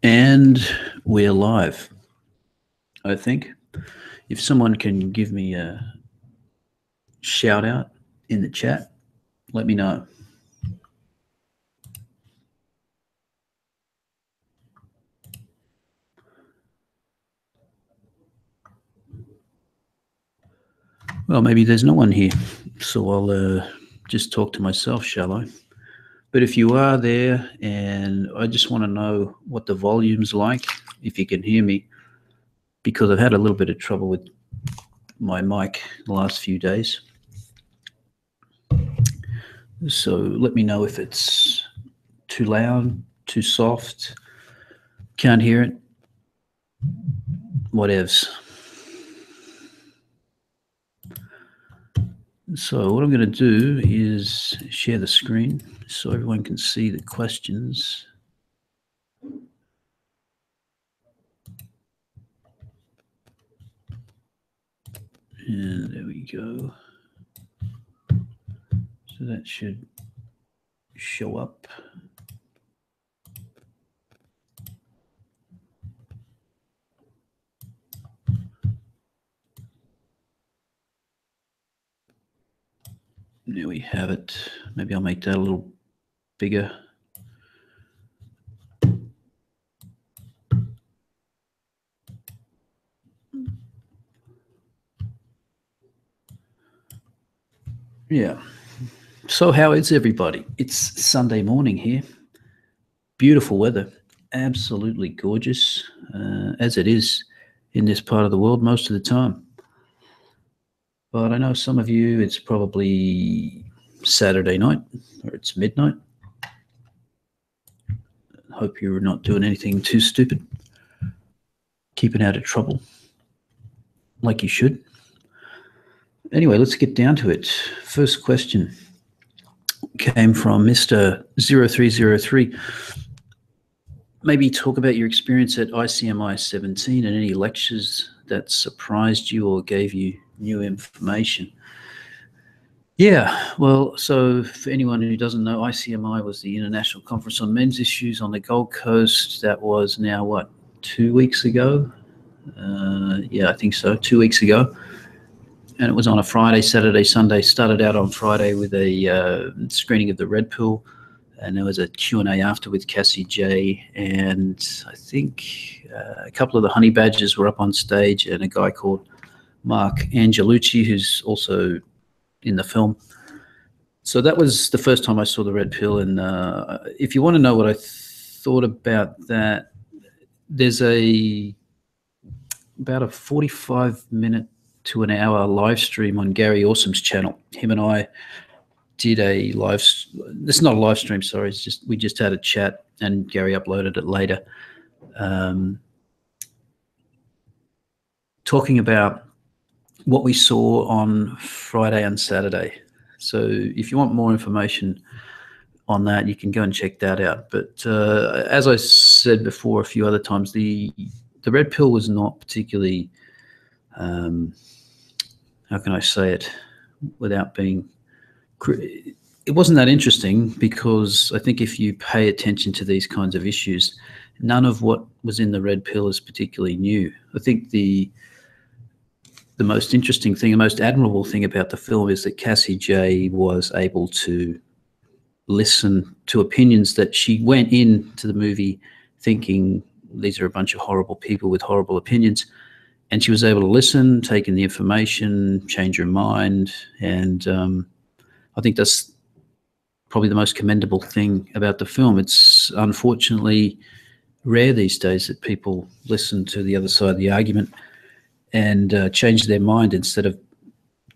And we're live, I think. If someone can give me a shout out in the chat, let me know. Well, maybe there's no one here, so I'll just talk to myself, shall I? But if you are there, and I just want to know what the volume's like, if you can hear me, because I've had a little bit of trouble with my mic the last few days. So let me know if it's too loud, too soft, can't hear it, whatevs. So what I'm going to do is share the screen so everyone can see the questions. And there we go. So that should show up. There we have it. Maybe I'll make that a little bigger. Yeah. So how is everybody? It's Sunday morning here. Beautiful weather. Absolutely gorgeous, as it is in this part of the world most of the time. But I know some of you, it's probably Saturday night or it's midnight. Hope you're not doing anything too stupid. Keeping out of trouble like you should. Anyway, let's get down to it. First question came from Mr. 0303. Maybe talk about your experience at ICMI 17 and any lectures that surprised you or gave you new information. Yeah, well, so for anyone who doesn't know, ICMI was the International Conference on Men's Issues on the Gold Coast. That was now, what, 2 weeks ago? Yeah, I think so, 2 weeks ago. And it was on a Friday, Saturday, Sunday. Started out on Friday with a screening of the Red Pill. And there was a Q&A after with Cassie J. And I think a couple of the Honey Badgers were up on stage, and a guy called Mark Angelucci, who's also in the film. So that was the first time I saw the Red Pill. And if you want to know what I thought about that, there's about a 45-minute to an hour live stream on Gary Awesome's channel. Him and I did a live, it's not a live stream, sorry, it's just, we just had a chat and Gary uploaded it later. Talking about what we saw on Friday and Saturday. So if you want more information on that, you can go and check that out. But as I said before a few other times, the Red Pill was not particularly, how can I say it without being, it wasn't that interesting, because I think if you pay attention to these kinds of issues, none of what was in the Red Pill is particularly new. I think the most interesting thing, the most admirable thing about the film is that Cassie J was able to listen to opinions that she went into the movie thinking these are a bunch of horrible people with horrible opinions. And she was able to listen, take in the information, change her mind. And I think that's probably the most commendable thing about the film. It's unfortunately rare these days that people listen to the other side of the argument and change their mind instead of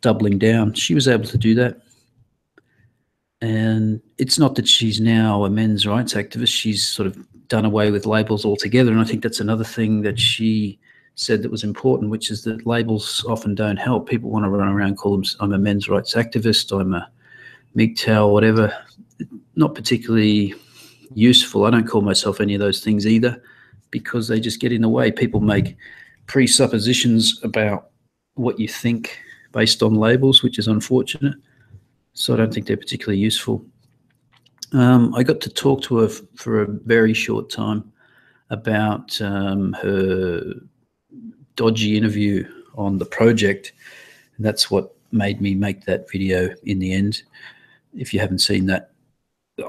doubling down. She was able to do that. And it's not that she's now a men's rights activist. She's sort of done away with labels altogether. And I think that's another thing that she said that was important, which is that labels often don't help. People want to run around and call them, I'm a men's rights activist, I'm a MGTOW, whatever. Not particularly useful. I don't call myself any of those things either, because they just get in the way. People make presuppositions about what you think based on labels, which is unfortunate. So I don't think they're particularly useful. I got to talk to her for a very short time about her dodgy interview on the project. And that's what made me make that video in the end. If you haven't seen that,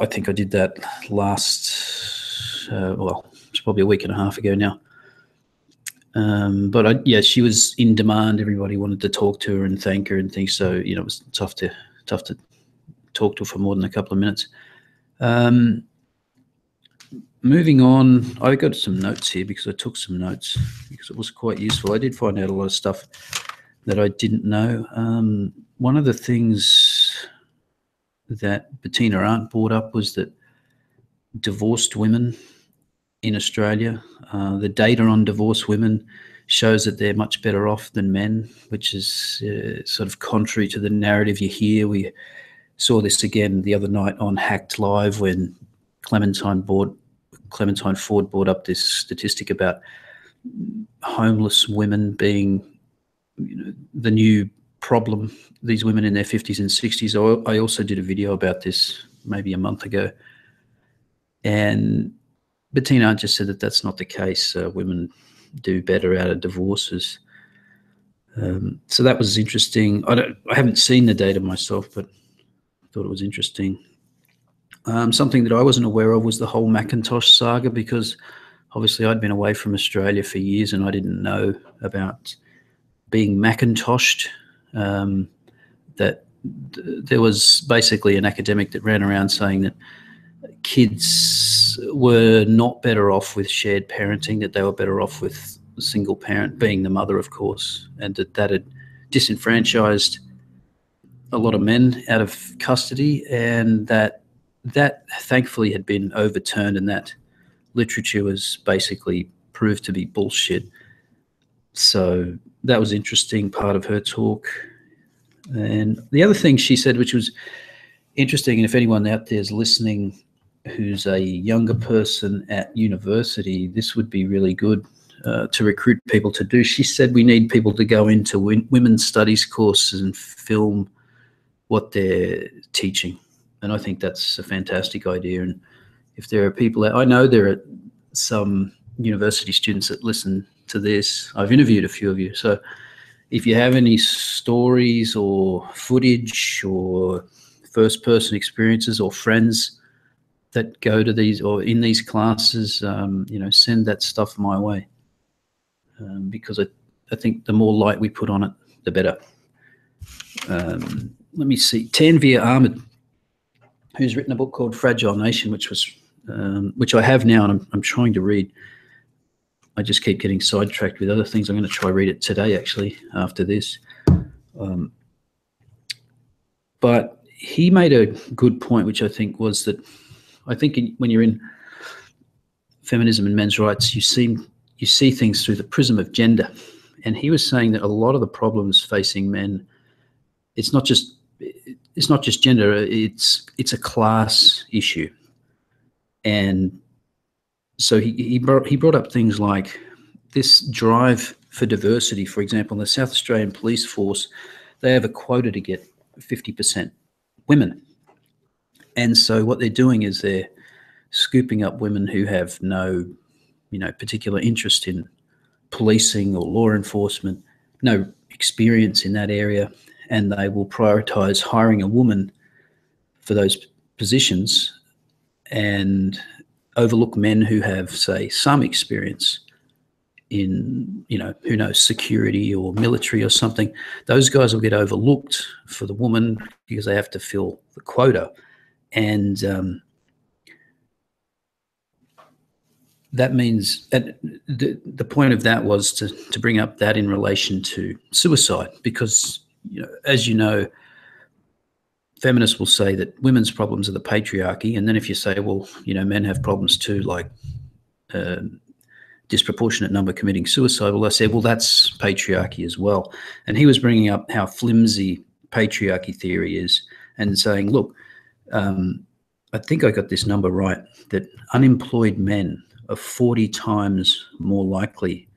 I think I did that last, well, it's probably a week and a half ago now. But yeah, she was in demand. Everybody wanted to talk to her and thank her and things. So, you know, it was tough to talk to her for more than a couple of minutes. Moving on, I got some notes here because I took some notes because it was quite useful. I did find out a lot of stuff that I didn't know. One of the things that Bettina Arndt brought up was that divorced women in Australia, the data on divorced women shows that they're much better off than men, which is sort of contrary to the narrative you hear. We saw this again the other night on Hacked Live when Clementine Ford brought up this statistic about homeless women being, you know, the new problem, these women in their 50s and 60s. I also did a video about this maybe a month ago. And Bettina just said that that's not the case. Women do better out of divorces. So that was interesting. I haven't seen the data myself, but I thought it was interesting. Something that I wasn't aware of was the whole Macintosh saga, because obviously I'd been away from Australia for years and I didn't know about being Macintoshed. That there was basically an academic that ran around saying that kids were not better off with shared parenting, that they were better off with a single parent, being the mother, of course, and that had disenfranchised a lot of men out of custody, and that thankfully had been overturned, and that literature was basically proved to be bullshit. So that was interesting part of her talk. And the other thing she said, which was interesting, and if anyone out there is listening who's a younger person at university, this would be really good to recruit people to do. She said we need people to go into women's studies courses and film what they're teaching. And I think that's a fantastic idea. And if there are people I know there are some university students that listen to this. I've interviewed a few of you. So if you have any stories or footage or first-person experiences or friends that go to these or in these classes, you know, send that stuff my way, because I think the more light we put on it, the better. Let me see. Tanvir Ahmed, who's written a book called Fragile Nation, which I have now, and I'm trying to read. I just keep getting sidetracked with other things. I'm going to try read it today, actually, after this. But he made a good point, which I think was that I think when you're in feminism and men's rights, you see things through the prism of gender. And he was saying that a lot of the problems facing men, it's not just gender, it's a class issue. And so he brought up things like this drive for diversity. For example, in the South Australian Police Force, they have a quota to get 50% women. And so what they're doing is they're scooping up women who have no, you know, particular interest in policing or law enforcement, no experience in that area, and they will prioritize hiring a woman for those positions and overlook men who have, say, some experience in, you know, who knows, security or military or something. Those guys will get overlooked for the woman because they have to fill the quota. And that means the point of that was to bring up that in relation to suicide, because, you know, as you know, feminists will say that women's problems are the patriarchy, and then if you say, well, you know, men have problems too, like disproportionate number committing suicide, well, I said, well, that's patriarchy as well. And he was bringing up how flimsy patriarchy theory is and saying, look, I think I got this number right, that unemployed men are 40 times more likely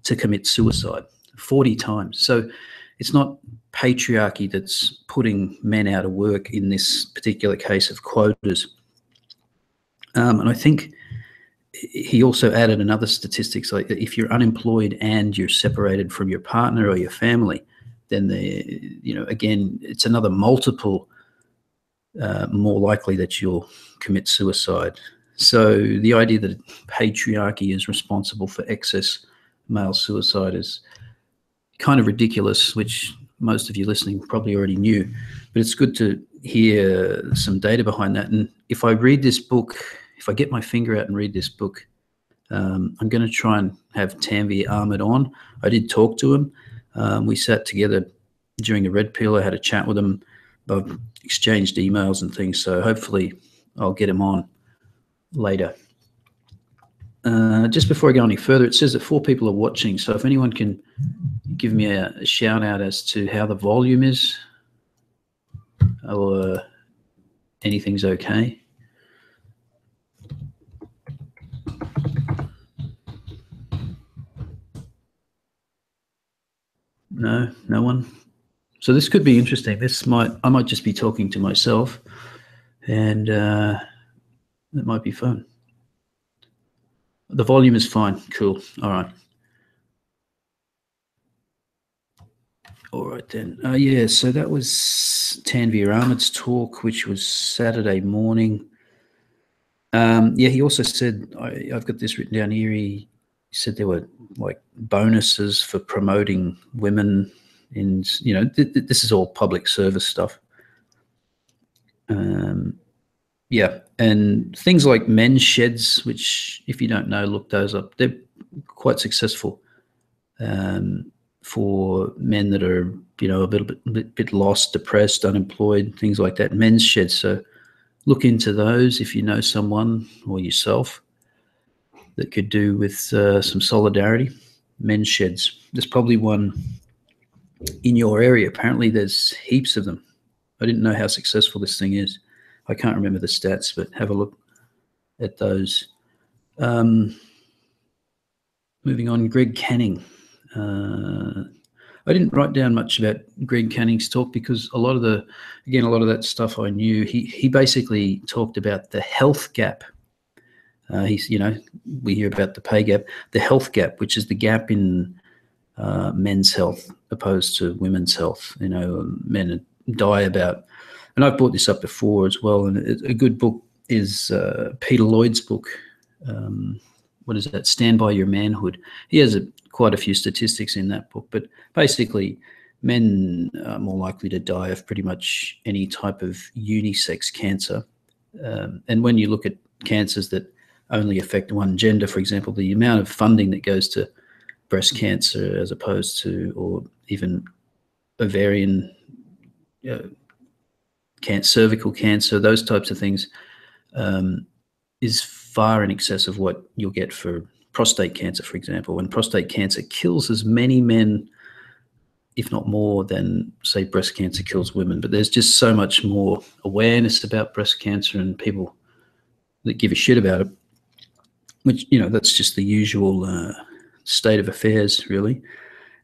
to commit suicide, 40 times. So it's not patriarchy that's putting men out of work in this particular case of quotas. And I think he also added another statistics, like if you're unemployed and you're separated from your partner or your family, then again, it's another multiple more likely that you'll commit suicide. So the idea that patriarchy is responsible for excess male suicide is kind of ridiculous, which most of you listening probably already knew, but it's good to hear some data behind that. And if I read this book, if I get my finger out and read this book, I'm going to try and have Tanveer Ahmed on. I did talk to him. We sat together during the Red Pill. I had a chat with him. I've exchanged emails and things, so hopefully I'll get him on later. Just before I go any further, it says that 4 people are watching, so if anyone can give me a shout out as to how the volume is or anything's okay. No one. So this could be interesting. I might just be talking to myself, and that might be fun. The volume is fine. Cool. All right. All right then. Yeah, so that was Tanveer Ahmed's talk, which was Saturday morning. Yeah, he also said, I've got this written down here, he said there were like bonuses for promoting women in, this is all public service stuff. Yeah, and things like men's sheds, which if you don't know, look those up. They're quite successful for men that are, a bit lost, depressed, unemployed, things like that. Men's sheds. So look into those if you know someone or yourself that could do with some solidarity. Men's sheds. There's probably one in your area. Apparently there's heaps of them. I didn't know how successful this thing is. I can't remember the stats, but have a look at those. Moving on, Greg Canning. I didn't write down much about Greg Canning's talk because a lot of that stuff I knew. He basically talked about the health gap. We hear about the pay gap, the health gap, which is the gap in men's health opposed to women's health. Men die about, and I've brought this up before as well. And a good book is Peter Lloyd's book. What is that? Stand by Your Manhood. He has quite a few statistics in that book, but basically men are more likely to die of pretty much any type of unisex cancer. And when you look at cancers that only affect one gender, for example, the amount of funding that goes to breast cancer as opposed to, or even ovarian cervical cancer, those types of things, is far in excess of what you'll get for prostate cancer, for example. And prostate cancer kills as many men, if not more, than, say, breast cancer kills women. But there's just so much more awareness about breast cancer and people that give a shit about it, which, that's just the usual state of affairs, really.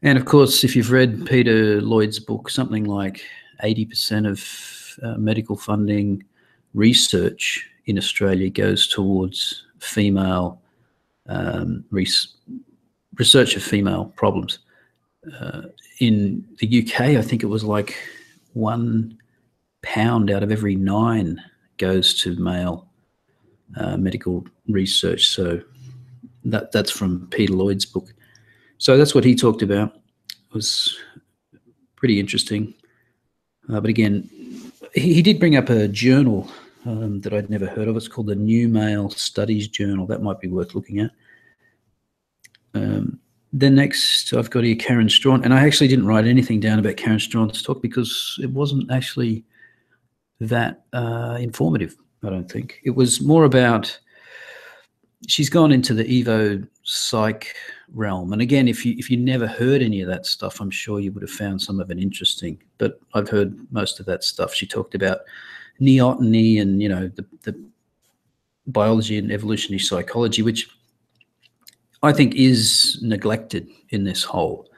And, of course, if you've read Peter Lloyd's book, something like 80% of medical funding research in Australia goes towards female research of female problems. In the UK, I think it was like £1 out of every 9 goes to male medical research. So that's from Peter Lloyd's book. So that's what he talked about. It was pretty interesting. But again, he did bring up a journal that I'd never heard of. It's called the New Male Studies Journal. That might be worth looking at. Then next, I've got here Karen Strawn, and I actually didn't write anything down about Karen Strawn's talk because it wasn't actually that informative, I don't think. It was more about, she's gone into the Evo psych realm. And again, if you never heard any of that stuff, I'm sure you would have found some of it interesting. But I've heard most of that stuff. She talked about neoteny and, the biology and evolutionary psychology, which I think is neglected in this whole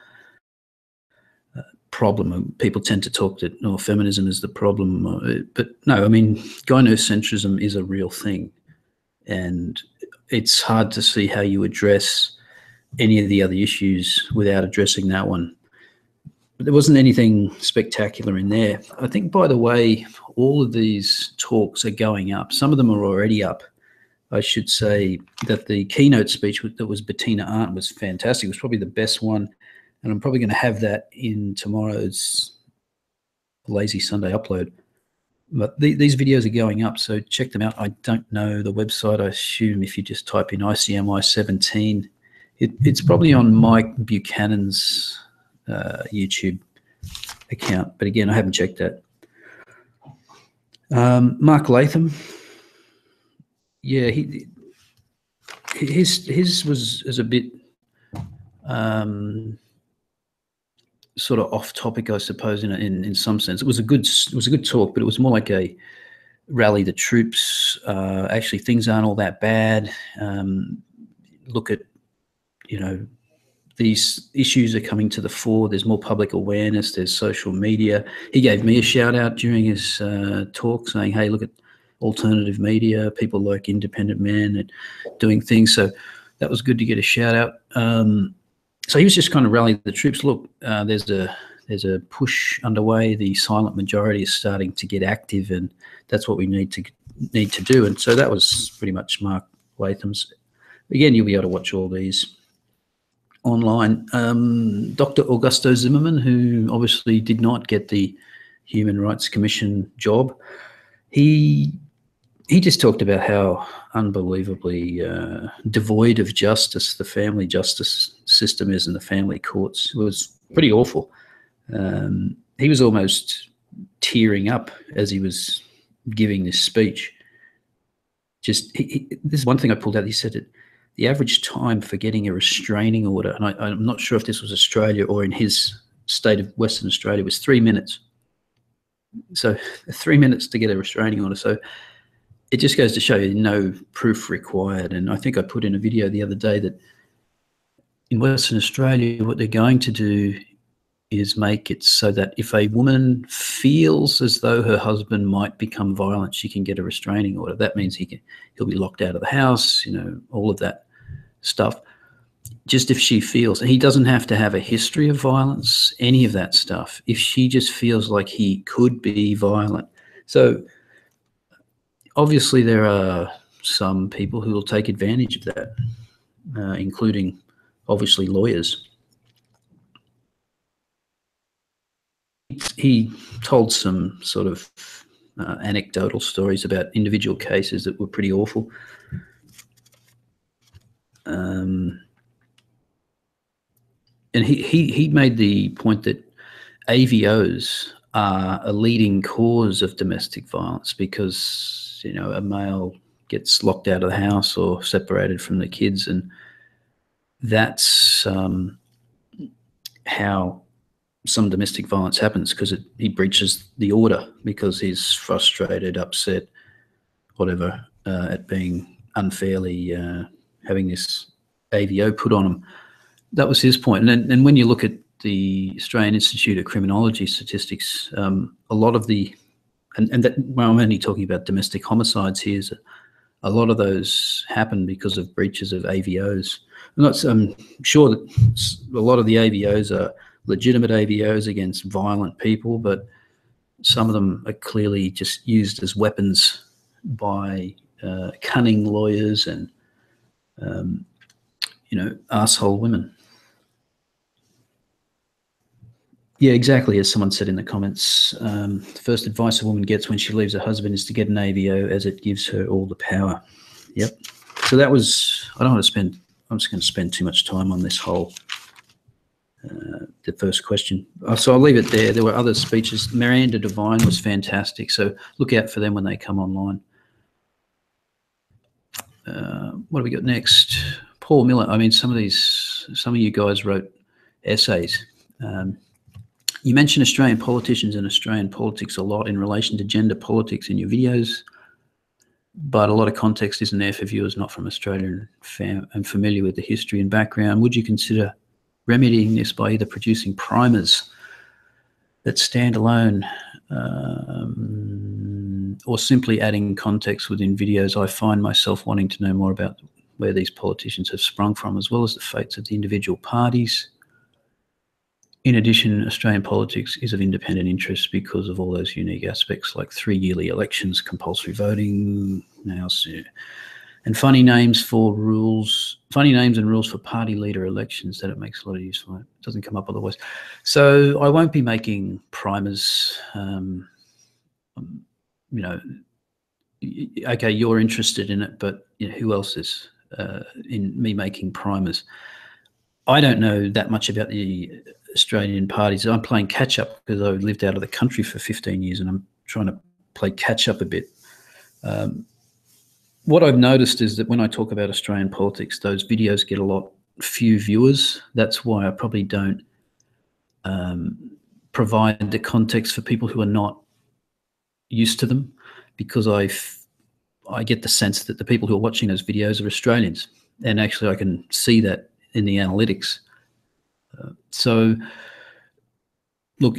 problem. People tend to talk that, feminism is the problem. But no, I mean, gynocentrism is a real thing. And it's hard to see how you address any of the other issues without addressing that one. But there wasn't anything spectacular in there. I think, by the way, all of these talks are going up. Some of them are already up. I should say that the keynote speech that was Bettina Arndt was fantastic. It was probably the best one, and I'm probably going to have that in tomorrow's Lazy Sunday upload. But these videos are going up, so check them out. I don't know the website. I assume if you just type in ICMI 17, it's probably on Mike Buchanan's YouTube account. But again, I haven't checked that. Mark Latham, yeah, his was a bit sort of off topic, I suppose, in some sense. It was a good talk, but it was more like a rally the troops. Actually, things aren't all that bad. Look at, these issues are coming to the fore. There's more public awareness. There's social media. He gave me a shout out during his talk, saying, "Hey, look at alternative media. People like Independent Man and doing things." So that was good to get a shout out. So he was just kind of rallying the troops. Look, there's a push underway. The silent majority is starting to get active, and that's what we need to do. And so that was pretty much Mark Latham's. Again, you'll be able to watch all these online. Dr. Augusto Zimmerman, who obviously did not get the Human Rights Commission job, he just talked about how unbelievably devoid of justice the family justice system is in the family courts. It was pretty awful. He was almost tearing up as he was giving this speech. This is one thing I pulled out. He said that the average time for getting a restraining order, and I'm not sure if this was Australia or in his state of Western Australia, was 3 minutes. So 3 minutes to get a restraining order. So it just goes to show you no proof required. And I think I put in a video the other day that in Western Australia, what they're going to do is make it so that if a woman feels as though her husband might become violent, she can get a restraining order. That means he'll be locked out of the house, all of that stuff. Just if she feels, and he doesn't have to have a history of violence, any of that stuff. If she just feels like he could be violent. So obviously there are some people who will take advantage of that, including obviously lawyers. He told some sort of anecdotal stories about individual cases that were pretty awful. And he made the point that AVOs are a leading cause of domestic violence because, a male gets locked out of the house or separated from the kids, and that's how some domestic violence happens, because he breaches the order because he's frustrated, upset, whatever, at being unfairly having this AVO put on him. That was his point. And when you look at the Australian Institute of Criminology statistics, a lot of the, and that, well, I'm only talking about domestic homicides here, is a lot of those happen because of breaches of AVOs. I'm sure that a lot of the AVOs are legitimate AVOs against violent people, but some of them are clearly just used as weapons by cunning lawyers and, arsehole women. Yeah, exactly. As someone said in the comments, the first advice a woman gets when she leaves her husband is to get an AVO, as it gives her all the power. Yep. So that was, I'm just going to spend too much time on this whole, the first question. So I'll leave it there. There were other speeches. Miranda Devine was fantastic. So look out for them when they come online. What do we got next? Paul Miller. I mean, some of you guys wrote essays. You mention Australian politicians and Australian politics a lot in relation to gender politics in your videos, but a lot of context isn't there for viewers not from Australia and familiar with the history and background. Would you consider remedying this by either producing primers that stand alone or simply adding context within videos? I find myself wanting to know more about where these politicians have sprung from, as well as the fates of the individual parties. In addition, Australian politics is of independent interest because of all those unique aspects like 3 yearly elections, compulsory voting, and funny names and rules for party leader elections that it makes a lot of use of. It doesn't come up otherwise. So I won't be making primers. Okay, you're interested in it, but who else is in me making primers? I don't know that much about the Australian parties. I'm playing catch up because I lived out of the country for 15 years and I'm trying to play catch up a bit. What I've noticed is that when I talk about Australian politics, those videos get few viewers. That's why I probably don't provide the context for people who are not used to them, because I get the sense that the people who are watching those videos are Australians, and actually I can see that in the analytics. So look,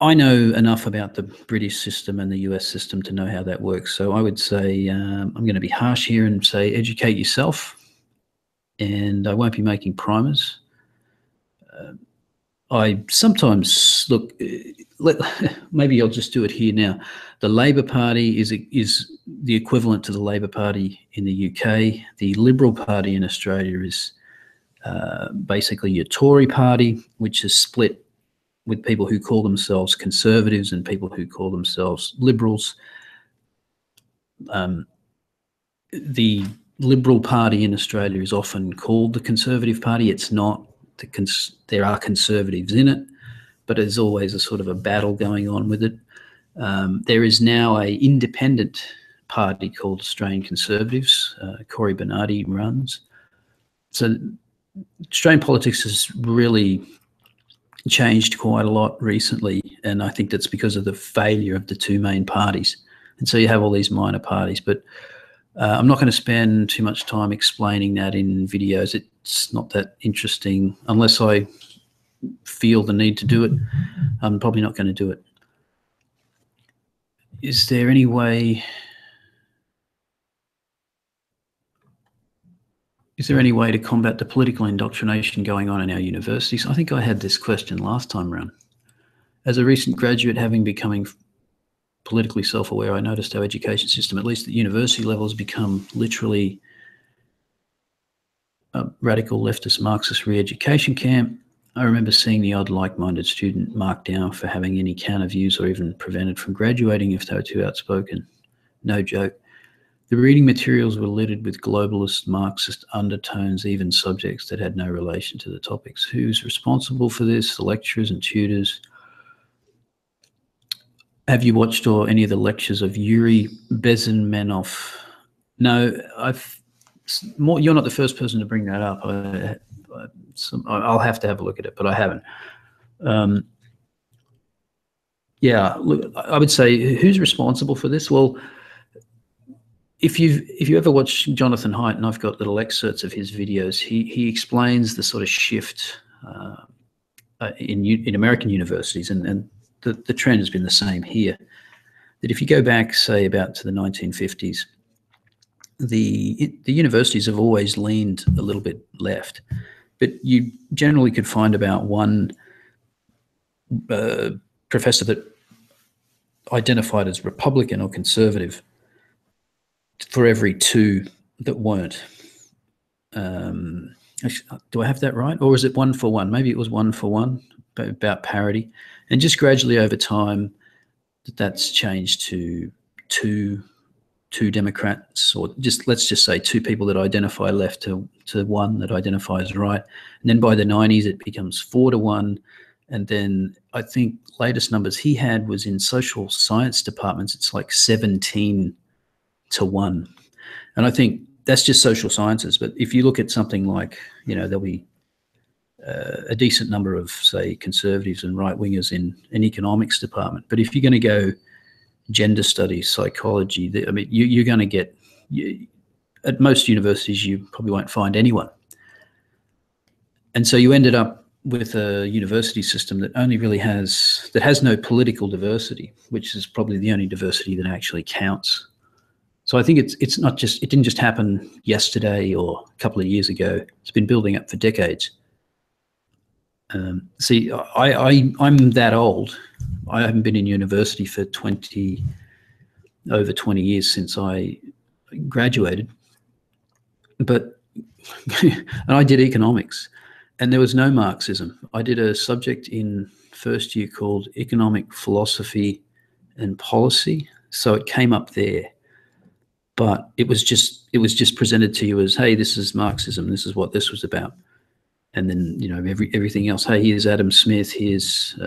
I know enough about the British system and the US system to know how that works. So I would say I'm going to be harsh here and say educate yourself, and I won't be making primers. I sometimes look. Maybe I'll just do it here now. The Labor Party is the equivalent to the Labor Party in the UK. The Liberal Party in Australia is basically your Tory Party, which is split with people who call themselves conservatives and people who call themselves liberals. The Liberal Party in Australia is often called the Conservative Party. It's not. There are conservatives in it, but there's always a sort of a battle going on with it. There is now an independent party called Australian Conservatives. Cory Bernardi runs. So Australian politics has really changed quite a lot recently, and I think that's because of the failure of the two main parties. And so you have all these minor parties, but I'm not going to spend too much time explaining that in videos. It's not that interesting unless I feel the need to do it. I'm probably not going to do it. Is there any way to combat the political indoctrination going on in our universities? I think I had this question last time around. As a recent graduate, having becoming politically self-aware, I noticed our education system, at least at university level, has become literally a radical leftist Marxist re-education camp. I remember seeing the odd like-minded student marked down for having any counter views or even prevented from graduating if they were too outspoken. No joke. The reading materials were littered with globalist Marxist undertones, even subjects that had no relation to the topics. Who's responsible for this? The lecturers and tutors. Have you watched any of the lectures of Yuri Bezmenov? No, you're not the first person to bring that up. I'll have to have a look at it, but I haven't. Yeah, look, I would say who's responsible for this? Well, if you ever watch Jonathan Haidt, and I've got little excerpts of his videos, he explains the sort of shift in American universities, and the trend has been the same here. That if you go back, say, about to the 1950s, the universities have always leaned a little bit left, but you generally could find about one professor that identified as Republican or conservative for every two that weren't. Do I have that right? Or is it 1 for 1? Maybe it was 1 for 1, about parity. And just gradually over time, that's changed to two Democrats, or let's just say two people that identify left to one that identifies right. And then by the 90s, it becomes 4 to 1. And then I think latest numbers he had was in social science departments, it's like 17 to 1. And I think that's just social sciences. But if you look at something like, there'll be a decent number of, say, conservatives and right-wingers in an economics department. But if you're going to go gender studies, psychology, you're going to get, at most universities, you probably won't find anyone. And so you ended up with a university system that only really has no political diversity, which is probably the only diversity that actually counts. So I think it's not just, it didn't just happen yesterday or a couple of years ago. It's been building up for decades. See, I'm that old. I haven't been in university for over 20 years since I graduated, but and I did economics, and there was no Marxism. I did a subject in first year called economic philosophy and policy, so it came up there. But it was just presented to you as, hey, this is Marxism. This is what this was about. And then, everything else. Hey, here's Adam Smith. Here's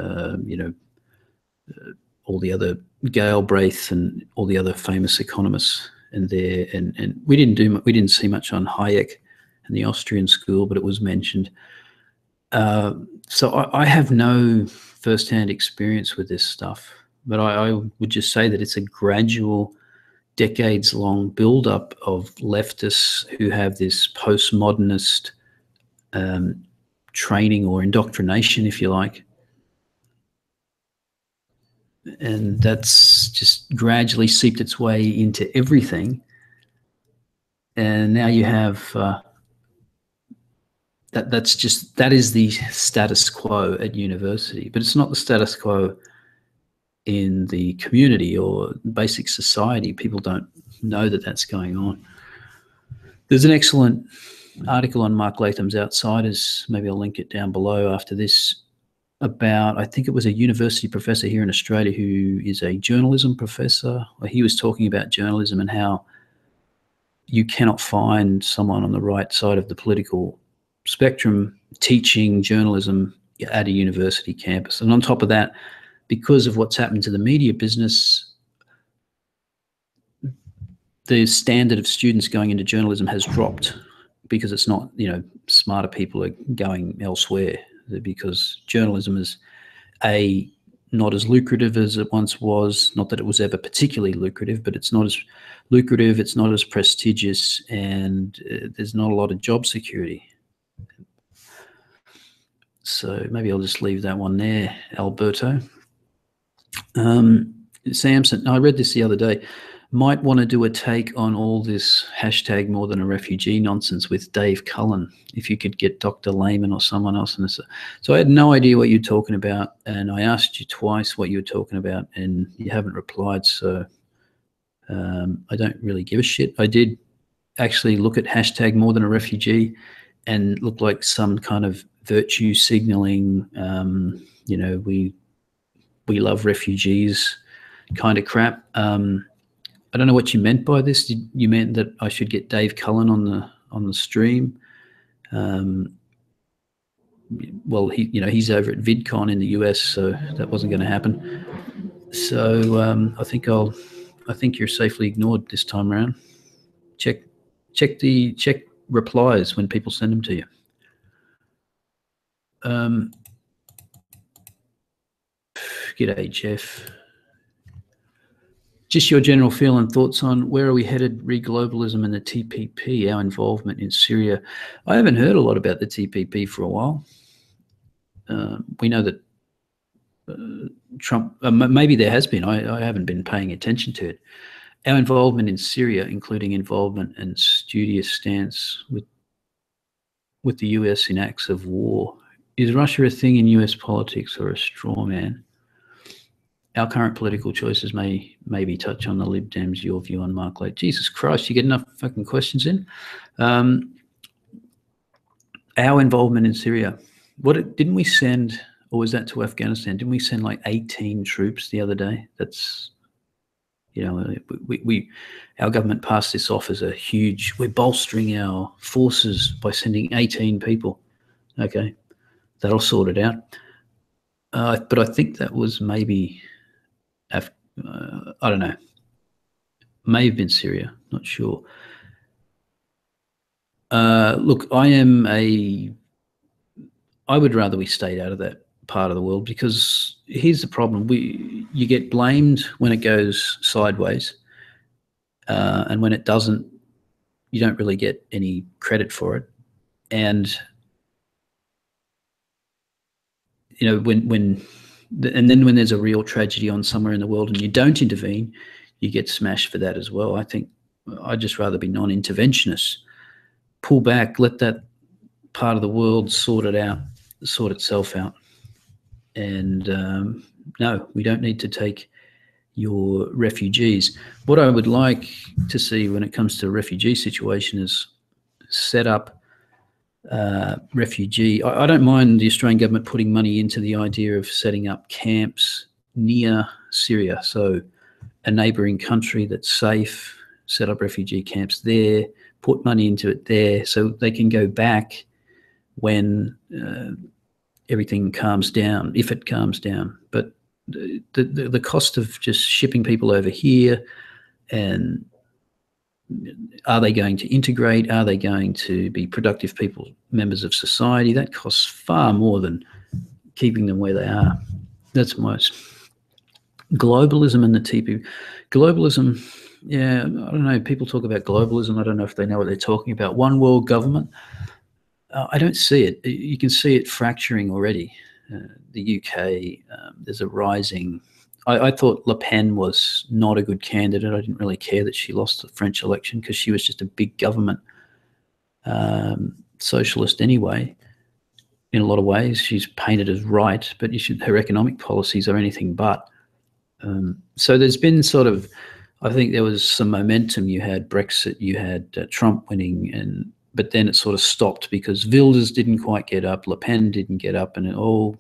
all the other Galbraith and all the other famous economists. And we didn't see much on Hayek and the Austrian school, but it was mentioned. So I have no first-hand experience with this stuff, but I would just say that it's a gradual, decades-long build-up of leftists who have this postmodernist training or indoctrination, if you like. And that's just gradually seeped its way into everything. And now you have that is the status quo at university, but it's not the status quo in the community or basic society. People don't know that that's going on. There's an excellent article on Mark Latham's Outsiders, maybe I'll link it down below after this, about, I think it was a university professor here in Australia who is a journalism professor. He was talking about journalism and how you cannot find someone on the right side of the political spectrum teaching journalism at a university campus. And on top of that, because of what's happened to the media business, the standard of students going into journalism has dropped because it's not, smarter people are going elsewhere, because journalism is not as lucrative as it once was. Not that it was ever particularly lucrative, but it's not as lucrative, it's not as prestigious, and there's not a lot of job security. So maybe I'll just leave that one there, Alberto. Samson, I read this the other day, might want to do a take on all this hashtag more than a refugee nonsense with Dave Cullen, if you could get Dr. Lehman or someone else in this. So I had no idea what you're talking about, and I asked you twice what you were talking about, and you haven't replied, so I don't really give a shit. I did actually look at hashtag more than a refugee and look like some kind of virtue signaling, we love refugees kind of crap. I don't know what you meant by this. You meant that I should get Dave Cullen on the stream. Well, he's over at VidCon in the US, so that wasn't going to happen. So I think you're safely ignored this time around. Check replies when people send them to you. G'day, Jeff. Just your general feel and thoughts on where are we headed, re-globalism and the TPP, our involvement in Syria. I haven't heard a lot about the TPP for a while. We know that Trump, maybe there has been, I haven't been paying attention to it. Our involvement in Syria, including involvement and studious stance with the US in acts of war. Is Russia a thing in US politics or a straw man? Our current political choices may maybe touch on the Lib Dems, your view on Mark Lake. Jesus Christ, you get enough fucking questions in. Our involvement in Syria. Didn't we send, or was that to Afghanistan? Didn't we send like 18 troops the other day? That's, our government passed this off as a huge, we're bolstering our forces by sending 18 people. Okay, that'll sort it out. But I think that was maybe, I don't know, may have been Syria, not sure. Look, I would rather we stayed out of that part of the world, because here's the problem. You get blamed when it goes sideways, and when it doesn't, you don't really get any credit for it. And and then when there's a real tragedy on somewhere in the world and you don't intervene, you get smashed for that as well. I think I'd just rather be non-interventionist. Pull back, let that part of the world sort itself out. And no, we don't need to take your refugees. What I would like to see when it comes to the refugee situation is set up refugee. I don't mind the Australian government putting money into the idea of setting up camps near Syria. So a neighbouring country that's safe, set up refugee camps there, put money into it there so they can go back when everything calms down, if it calms down. But the cost of just shipping people over here, and are they going to integrate? Are they going to be productive people, members of society? That costs far more than keeping them where they are. That's most. Globalism and the TPP. Globalism, yeah, I don't know. People talk about globalism. I don't know if they know what they're talking about. One world government. I don't see it. You can see it fracturing already. The UK, there's a rising. I thought Le Pen was not a good candidate. I didn't really care that she lost the French election because she was just a big government socialist anyway. In a lot of ways, she's painted as right, but her economic policies are anything but. So there's been sort of, I think there was some momentum. You had Brexit, you had Trump winning, but then it sort of stopped because Wilders didn't quite get up, Le Pen didn't get up, and it all,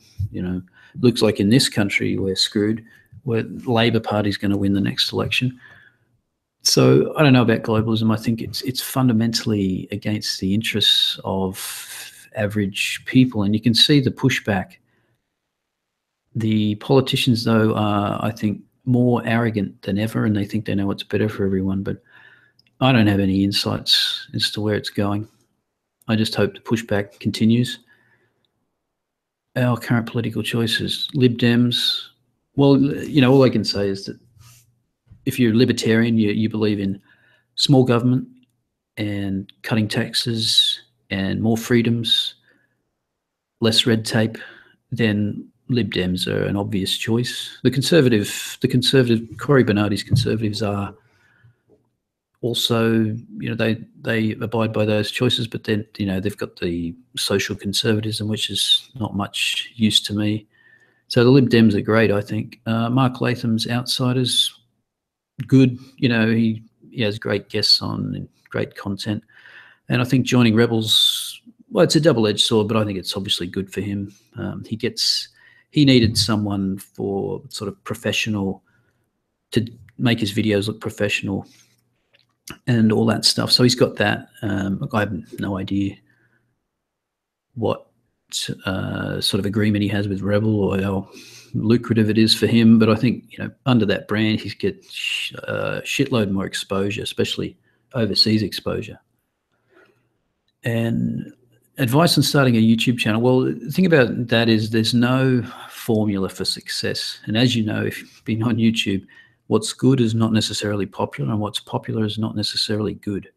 looks like in this country we're screwed, where Labor Party's going to win the next election. So I don't know about globalism. I think it's fundamentally against the interests of average people, and you can see the pushback. The politicians, though, are, I think, more arrogant than ever, and they think they know what's better for everyone, but I don't have any insights as to where it's going. I just hope the pushback continues. Our current political choices, Lib Dems, well, all I can say is that if you're a libertarian, you believe in small government and cutting taxes and more freedoms, less red tape, then Lib Dems are an obvious choice. The conservative, Cory Bernardi's Conservatives are also, they abide by those choices, but then, they've got the social conservatism, which is not much use to me. So the Lib Dems are great, I think. Mark Latham's Outsiders, good. He has great guests on and great content. And I think joining Rebels, well, it's a double-edged sword, but I think it's obviously good for him. He needed someone for sort of professional, to make his videos look professional and all that stuff. So he's got that. Look, I have no idea what sort of agreement he has with Rebel or how lucrative it is for him, but I think under that brand he gets a shitload more exposure, especially overseas exposure. And advice on starting a YouTube channel. Well, the thing about that is there's no formula for success. And as you know, if you've been on YouTube, what's good is not necessarily popular, and what's popular is not necessarily good.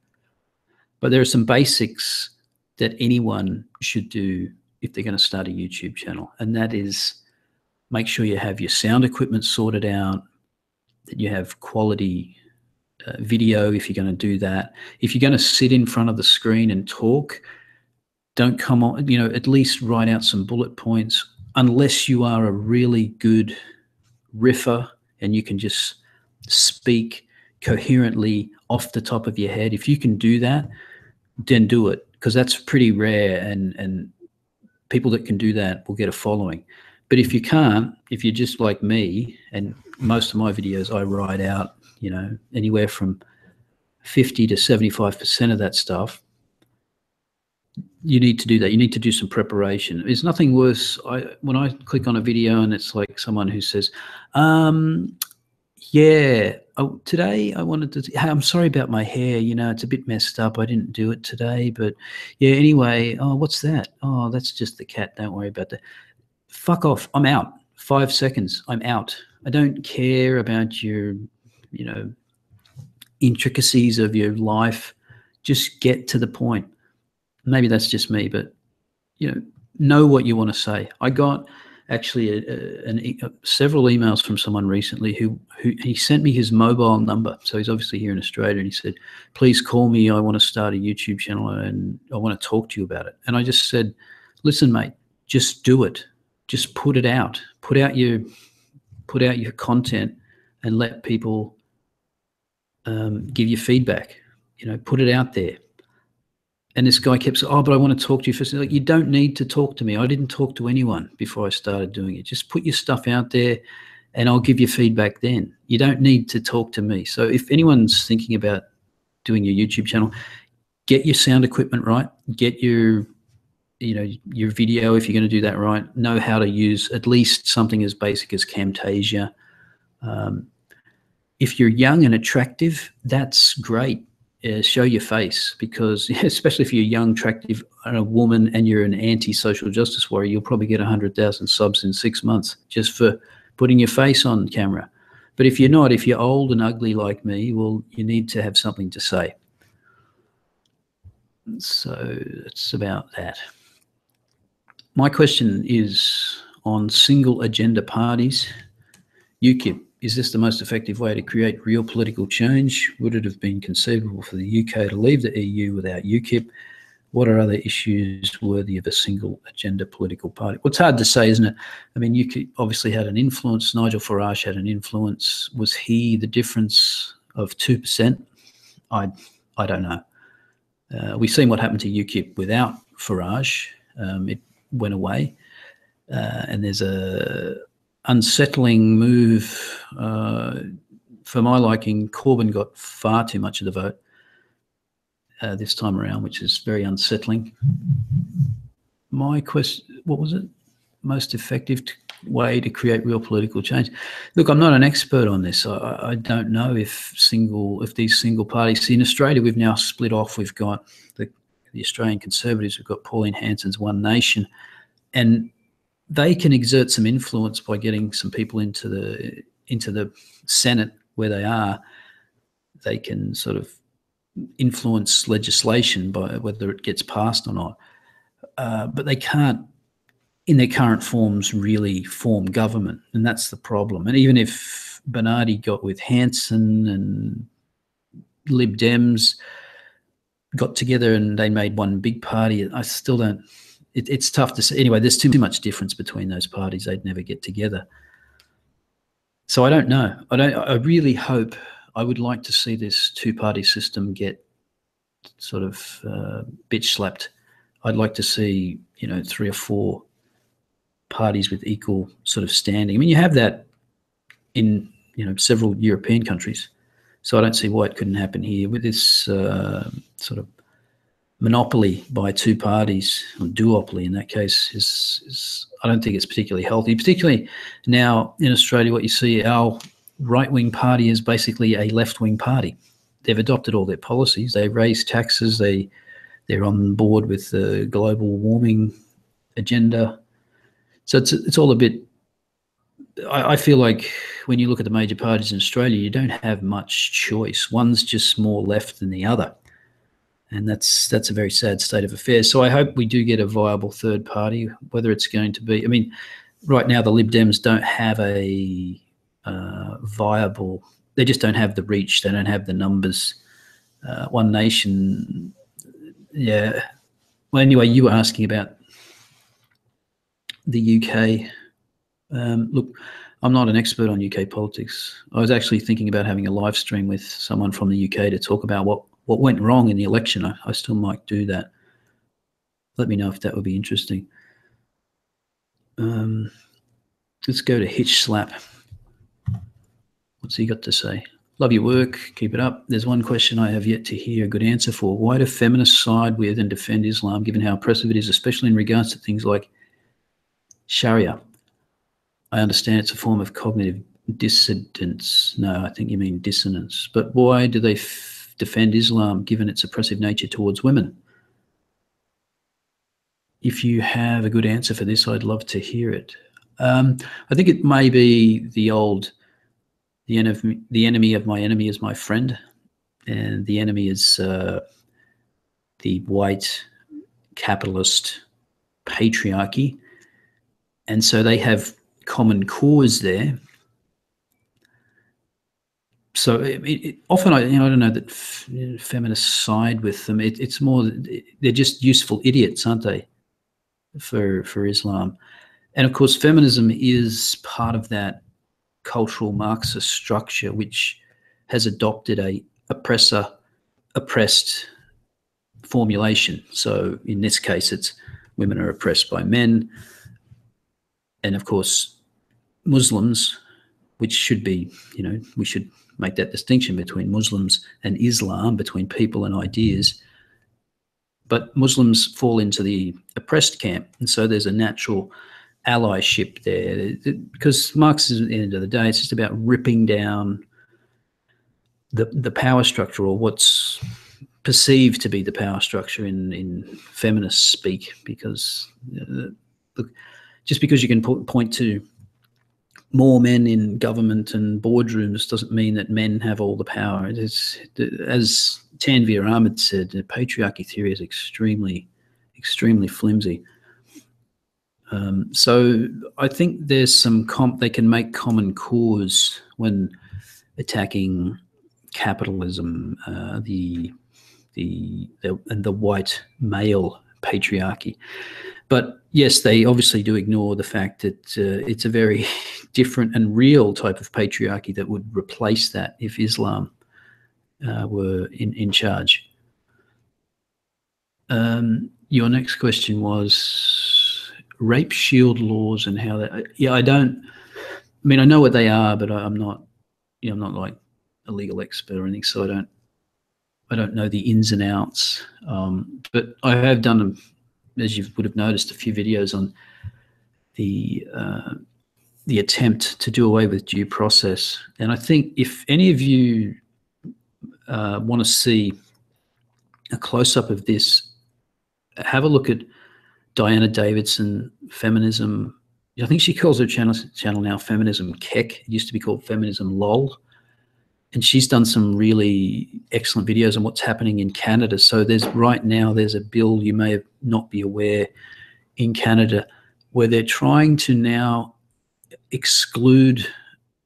But there are some basics that anyone should do if they're going to start a YouTube channel, and that is make sure you have your sound equipment sorted out, that you have quality video if you're going to do that. If you're going to sit in front of the screen and talk, don't come on, at least write out some bullet points, unless you are a really good riffer and you can just speak coherently off the top of your head. If you can do that, then do it, because that's pretty rare, and people that can do that will get a following. But if you can't, if you're just like me, and most of my videos I write out, anywhere from 50 to 75% of that stuff, you need to do that. You need to do some preparation. There's nothing worse. When I click on a video and it's like someone who says, yeah, today I wanted to, I'm sorry about my hair, it's a bit messed up. I didn't do it today, but yeah, anyway, what's that? Oh, that's just the cat. Don't worry about that. Fuck off. I'm out. 5 seconds. I'm out. I don't care about your, intricacies of your life. Just get to the point. Maybe that's just me, but know what you want to say. I got actually several emails from someone recently who he sent me his mobile number. So he's obviously here in Australia, and he said, please call me. I want to start a YouTube channel and I want to talk to you about it. And I just said, listen, mate, just do it. Just put it out. Put out your content and let people give you feedback. Put it out there. And this guy kept saying, oh, but I want to talk to you first. Like, you don't need to talk to me. I didn't talk to anyone before I started doing it. Just put your stuff out there and I'll give you feedback then. You don't need to talk to me. So if anyone's thinking about doing your YouTube channel, get your sound equipment right. Get your video, if you're going to do that right. Know how to use at least something as basic as Camtasia. If you're young and attractive, that's great. Show your face, because especially if you're young, attractive, and a woman, and you're an anti-social justice warrior, you'll probably get 100,000 subs in 6 months just for putting your face on camera. But if you're not, if you're old and ugly like me, well, you need to have something to say. So it's about that. My question is on single agenda parties. UKIP. Is this the most effective way to create real political change? Would it have been conceivable for the UK to leave the EU without UKIP? What are other issues worthy of a single agenda political party? Well, it's hard to say, isn't it? I mean, UKIP obviously had an influence. Nigel Farage had an influence. Was he the difference of 2%? I don't know. We've seen what happened to UKIP without Farage. It went away. And there's a unsettling move. For my liking, Corbyn got far too much of the vote this time around, which is very unsettling. My question, what was it? Most effective way to create real political change? Look, I'm not an expert on this. I don't know if these single parties. See, in Australia, we've now split off. We've got the Australian Conservatives. We've got Pauline Hanson's One Nation, and they can exert some influence by getting some people into the Senate where they are. They can sort of influence legislation by whether it gets passed or not. But they can't, in their current forms, really form government, and that's the problem. And even if Bernardi got with Hanson and Lib Dems got together and they made one big party, I still don't. It's tough to say. Anyway, there's too much difference between those parties. They'd never get together. So I don't know. I really hope. I would like to see this two-party system get sort of bitch slapped. I'd like to see 3 or 4 parties with equal sort of standing. I mean, you have that in several European countries. So I don't see why it couldn't happen here with this sort of monopoly by 2 parties, or duopoly in that case, is I don't think it's particularly healthy. Particularly now in Australia, what you see, our right-wing party is basically a left-wing party. They've adopted all their policies. They raise taxes. They're on board with the global warming agenda. So it's all a bit. I feel like when you look at the major parties in Australia, you don't have much choice. One's just more left than the other. And that's a very sad state of affairs. So I hope we do get a viable third party, whether it's going to be. I mean, right now the Lib Dems don't have a viable. They just don't have the reach. They don't have the numbers. One Nation, yeah. Well, anyway, you were asking about the UK. Look, I'm not an expert on UK politics. I was actually thinking about having a live stream with someone from the UK to talk about what went wrong in the election. I still might do that. Let me know if that would be interesting. Let's go to Hitch Slap. What's he got to say? Love your work. Keep it up. There's one question I have yet to hear a good answer for. Why do feminists side with and defend Islam, given how oppressive it is, especially in regards to things like Sharia? I understand it's a form of cognitive dissidence. No, I think you mean dissonance. But why do they defend Islam, given its oppressive nature towards women? If you have a good answer for this, I'd love to hear it. I think it may be the old, the enemy of my enemy is my friend, and the enemy is the white capitalist patriarchy, And so they have common cause there. So often, I don't know that feminists side with them. It's more they're just useful idiots, aren't they, for Islam? And of course, feminism is part of that cultural Marxist structure, which has adopted a oppressed formulation. So in this case, it's women are oppressed by men, and of course, Muslims, which should be, we should make that distinction between Muslims and Islam, between people and ideas. But Muslims fall into the oppressed camp, and so there's a natural allyship there, because Marxism, at the end of the day, it's just about ripping down the power structure, or what's perceived to be the power structure in feminist speak, because look, just because you can point to more men in government and boardrooms doesn't mean that men have all the power. It's, as Tanveer Ahmed said, the patriarchy theory is extremely flimsy. So I think there's some they can make common cause when attacking capitalism, the white male patriarchy. But yes, they obviously do ignore the fact that it's a very different and real type of patriarchy that would replace that if Islam were in charge. Your next question was rape shield laws and how that. Yeah, I know what they are, but I'm not like a legal expert or anything, so I don't know the ins and outs. But I have done, as you would have noticed, a few videos on the attempt to do away with due process. And I think if any of you want to see a close-up of this, have a look at Diana Davidson, Feminism. I think she calls her channel now Feminism Keck. It used to be called Feminism LOL. And she's done some really excellent videos on what's happening in Canada. So right now there's a bill, you may not be aware, in Canada, where they're trying to now exclude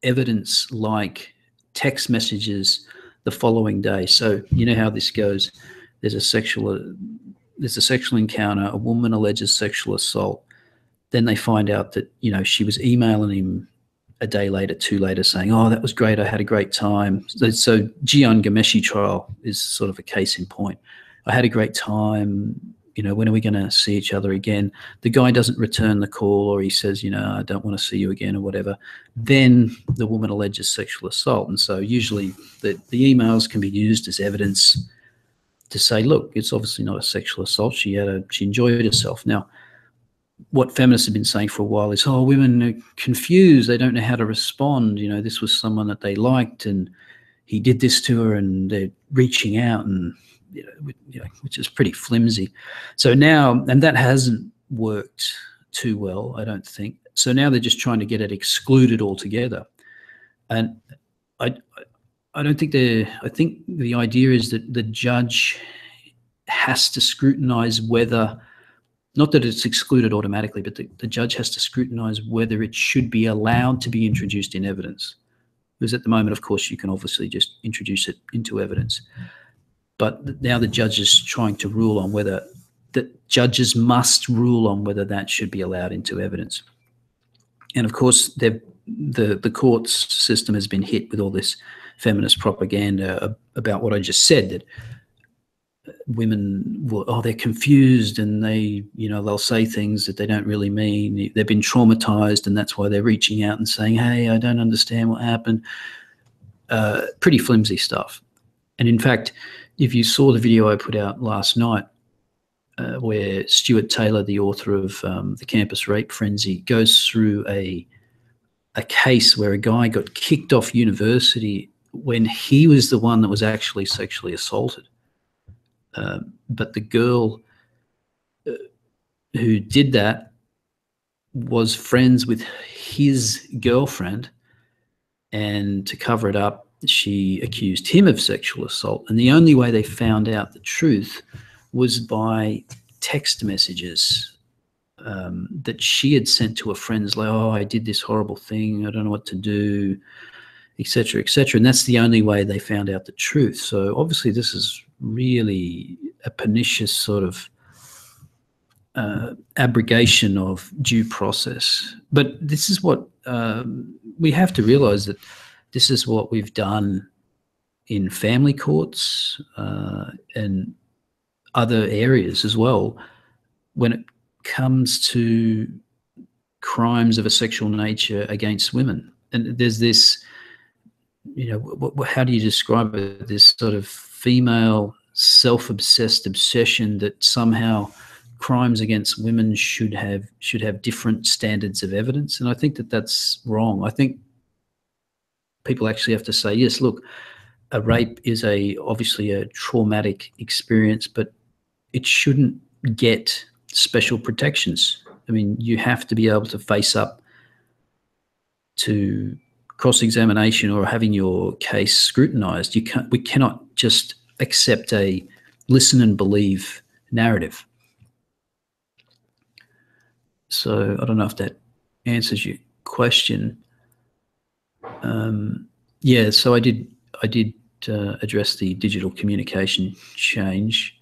evidence like text messages the following day. So you know how this goes. There's a sexual encounter, a woman alleges sexual assault. Then they find out that, she was emailing him a day later, 2 later, saying, "Oh, that was great. I had a great time." So Jian Ghomeshi trial is sort of a case in point. I had a great time. When are we going to see each other again? The guy doesn't return the call, or he says, I don't want to see you again, or whatever. Then the woman alleges sexual assault. And so usually the emails can be used as evidence to say, look, it's obviously not a sexual assault. She enjoyed herself. Now, what feminists have been saying for a while is, women are confused. They don't know how to respond. This was someone that they liked, and he did this to her, and they're reaching out, and which is pretty flimsy. So now, and that hasn't worked too well, I don't think. So now they're just trying to get it excluded altogether. And I don't think I think the idea is that the judge has to scrutinize whether, not that it's excluded automatically, but the judge has to scrutinize whether it should be allowed to be introduced in evidence. Because at the moment, of course, you can obviously just introduce it into evidence. But now the judge is trying to rule on whether judges must rule on whether that should be allowed into evidence. And of course, the courts system has been hit with all this feminist propaganda about what I just said, that women they're confused, and they'll say things that they don't really mean. They've been traumatized, and that's why they're reaching out and saying, "Hey, I don't understand what happened." Pretty flimsy stuff. And in fact, if you saw the video I put out last night, where Stuart Taylor, the author of The Campus Rape Frenzy, goes through a case where a guy got kicked off university when he was the one that was actually sexually assaulted. But the girl who did that was friends with his girlfriend, and to cover it up, she accused him of sexual assault. And the only way they found out the truth was by text messages that she had sent to her friends, like, oh, I did this horrible thing, I don't know what to do, etc., etc. And that's the only way they found out the truth. So obviously this is really a pernicious sort of abrogation of due process. But this is what we have to realize, that this is what we've done in family courts and other areas as well when it comes to crimes of a sexual nature against women. And there's this, how do you describe it? This sort of female self-obsessed obsession that somehow crimes against women should have different standards of evidence. And I think that that's wrong. I think people actually have to say, yes, look, a rape is obviously a traumatic experience, but it shouldn't get special protections. I mean, you have to be able to face up to cross-examination or having your case scrutinized. We cannot just accept a listen and believe narrative. So I don't know if that answers your question. Yeah, so I did address the digital communication change.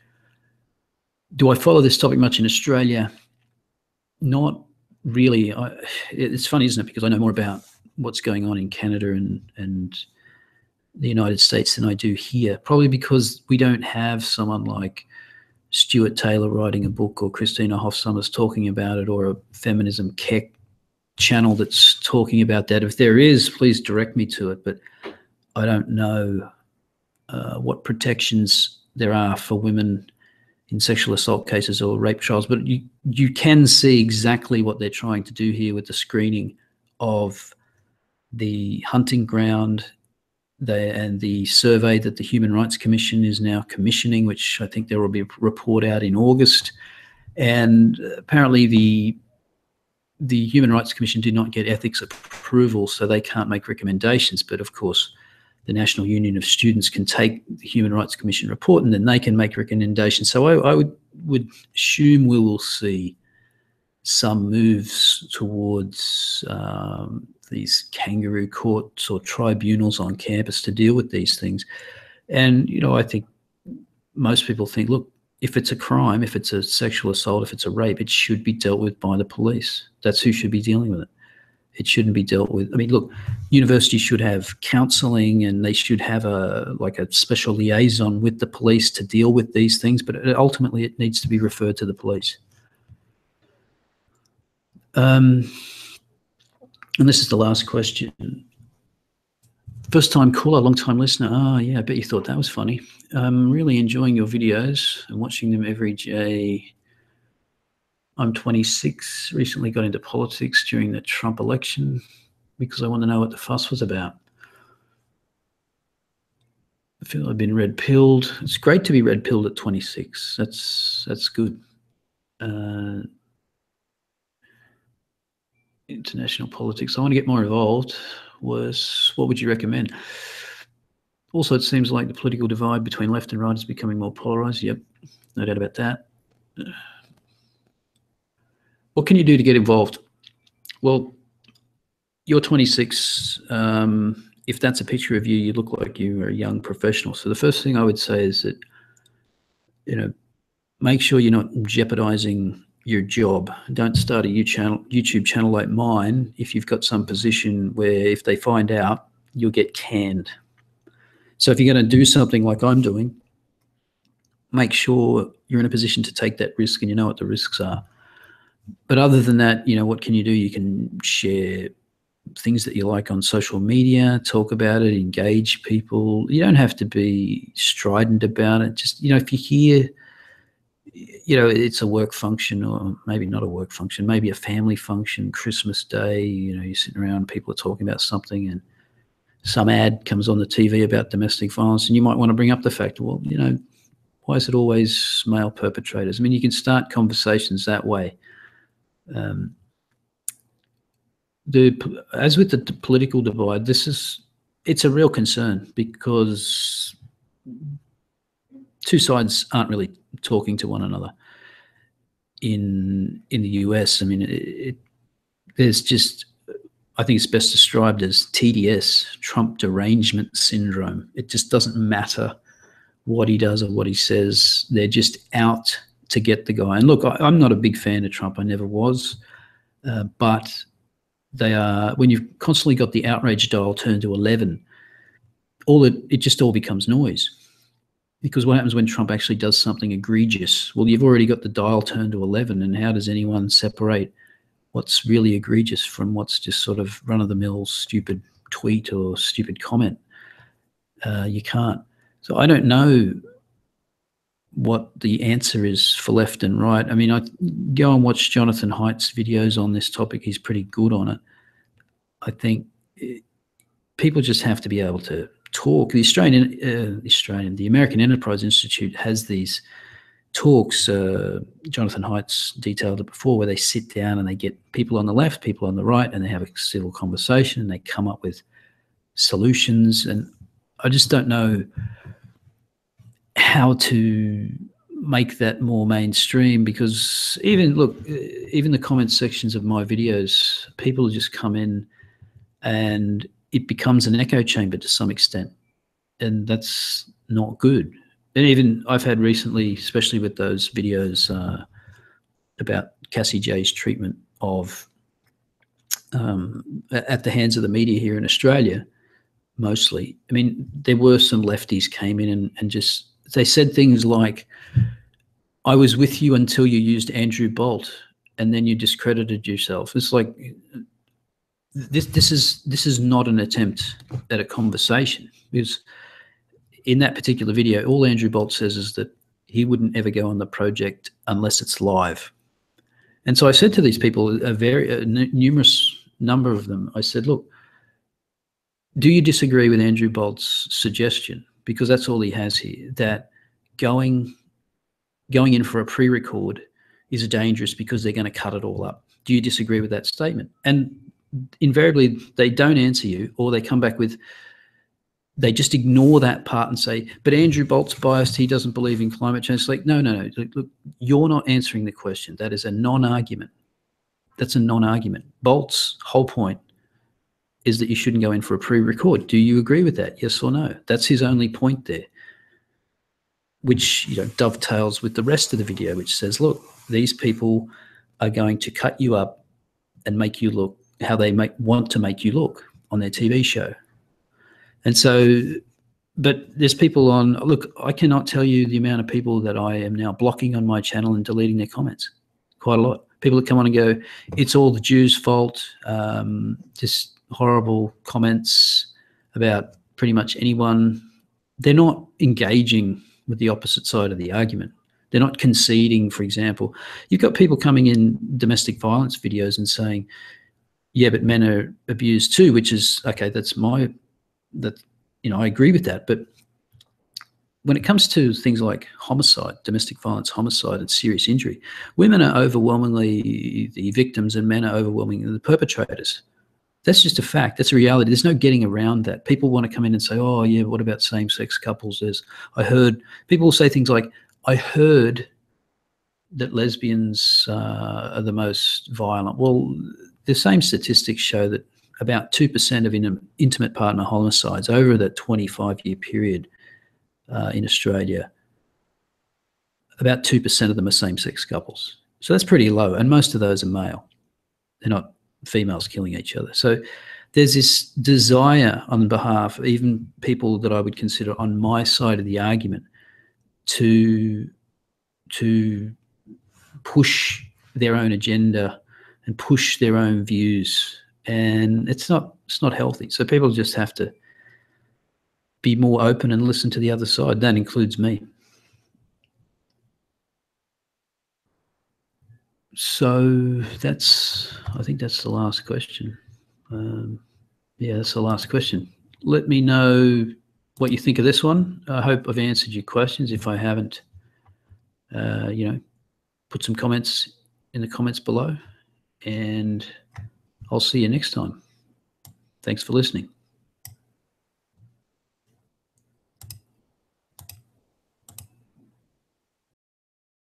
Do I follow this topic much in Australia? Not really. It's funny, isn't it? Because I know more about what's going on in Canada and the United States than I do here, probably because we don't have someone like Stuart Taylor writing a book, or Christina Hoff Sommers talking about it, or a Feminism Keck channel that's talking about that. If there is, please direct me to it, but I don't know what protections there are for women in sexual assault cases or rape trials. But you can see exactly what they're trying to do here with the screening of the hunting ground and the survey that the Human Rights Commission is now commissioning, which I think there will be a report out in August. And apparently the Human Rights Commission did not get ethics approval, so they can't make recommendations. But of course, the National Union of Students can take the Human Rights Commission report and then they can make recommendations. So I would assume we will see some moves towards these kangaroo courts or tribunals on campus to deal with these things. And, I think most people think, look, if it's a crime, if it's a sexual assault, if it's a rape, it should be dealt with by the police. That's who should be dealing with it. It shouldn't be dealt with. I mean, look, universities should have counselling and they should have a special liaison with the police to deal with these things, but ultimately it needs to be referred to the police. And this is the last question. First time caller, long time listener. Oh yeah, I bet you thought that was funny. I'm really enjoying your videos and watching them every day. I'm 26, recently got into politics during the Trump election because I want to know what the fuss was about. I feel I've been red-pilled. It's great to be red-pilled at 26. That's good. International politics. I want to get more involved. What would you recommend? Also, it seems like the political divide between left and right is becoming more polarized. Yep, no doubt about that. What can you do to get involved? Well, you're 26. If that's a picture of you, you look like you are a young professional. So the first thing I would say is that, make sure you're not jeopardizing your job. Don't start a YouTube channel like mine if you've got some position where if they find out, you'll get canned. So if you're going to do something like I'm doing, make sure you're in a position to take that risk and you know what the risks are. But other than that, what can you do? You can share things that you like on social media, talk about it, engage people. You don't have to be strident about it. Just, if you hear, it's a work function, or maybe not a work function, maybe a family function, Christmas Day, you're sitting around, people are talking about something and some ad comes on the TV about domestic violence, and you might want to bring up the fact, well, why is it always male perpetrators? I mean, you can start conversations that way. As with the political divide, it's a real concern because two sides aren't really talking to one another. in the US. I mean, there's just, I think it's best described as TDS, Trump derangement syndrome. It just doesn't matter what he does or what he says. They're just out to get the guy. And look, I'm not a big fan of Trump. I never was. But they are, when you've constantly got the outrage dial turned to 11, it just all becomes noise. Because what happens when Trump actually does something egregious? Well, you've already got the dial turned to 11, and how does anyone separate what's really egregious from what's just sort of run-of-the-mill stupid tweet or stupid comment? You can't. So I don't know what the answer is for left and right. I mean, I go and watch Jonathan Haidt's videos on this topic. He's pretty good on it. I think people just have to be able to talk. The American Enterprise Institute has these talks. Jonathan Haidt's detailed it before, where they sit down and they get people on the left, people on the right, and they have a civil conversation and they come up with solutions. And I just don't know how to make that more mainstream, because even the comment sections of my videos, people just come in and it becomes an echo chamber to some extent, and that's not good. And even I've had recently, especially with those videos about Cassie J's treatment of at the hands of the media here in Australia, mostly. I mean, there were some lefties came in and just, they said things like, I was with you until you used Andrew Bolt and then you discredited yourself. It's like, this is not an attempt at a conversation, because in that particular video, all Andrew Bolt says is that he wouldn't ever go on the project unless it's live. And so I said to these people, a numerous number of them, I said, look, do you disagree with Andrew Bolt's suggestion? Because that's all he has here, that going in for a pre-record is dangerous because they're going to cut it all up. Do you disagree with that statement? And invariably they don't answer you, or they come back with, they just ignore that part and say, but Andrew Bolt's biased, he doesn't believe in climate change. It's like, no. Look, you're not answering the question. That is a non-argument. That's a non-argument. Bolt's whole point is that you shouldn't go in for a pre-record. Do you agree with that? Yes or no? That's his only point there, which dovetails with the rest of the video, which says, look, these people are going to cut you up and make you look how they want to make you look on their TV show. And so, but there's people on, look, I cannot tell you the amount of people that I am now blocking on my channel and deleting their comments. Quite a lot. People that come on and go, it's all the Jews' fault, just horrible comments about pretty much anyone. They're not engaging with the opposite side of the argument. They're not conceding, for example. You've got people coming in domestic violence videos and saying, yeah, but men are abused too, which is, okay, I agree with that. But when it comes to things like homicide, domestic violence, homicide, and serious injury, women are overwhelmingly the victims and men are overwhelmingly the perpetrators. That's just a fact. That's a reality. There's no getting around that. People want to come in and say, oh, yeah, what about same-sex couples? People will say things like, I heard that lesbians are the most violent. Well, the same statistics show that about 2% of intimate partner homicides over that 25-year period in Australia, about 2% of them are same-sex couples. So that's pretty low, and most of those are male. They're not females killing each other. So there's this desire on behalf of even people that I would consider on my side of the argument to push their own agenda and push their own views, and it's not healthy. So people just have to be more open and listen to the other side. That includes me. So I think that's the last question. Yeah, that's the last question. Let me know what you think of this one. I hope I've answered your questions. If I haven't, put some comments in the comments below, and I'll see you next time. Thanks for listening.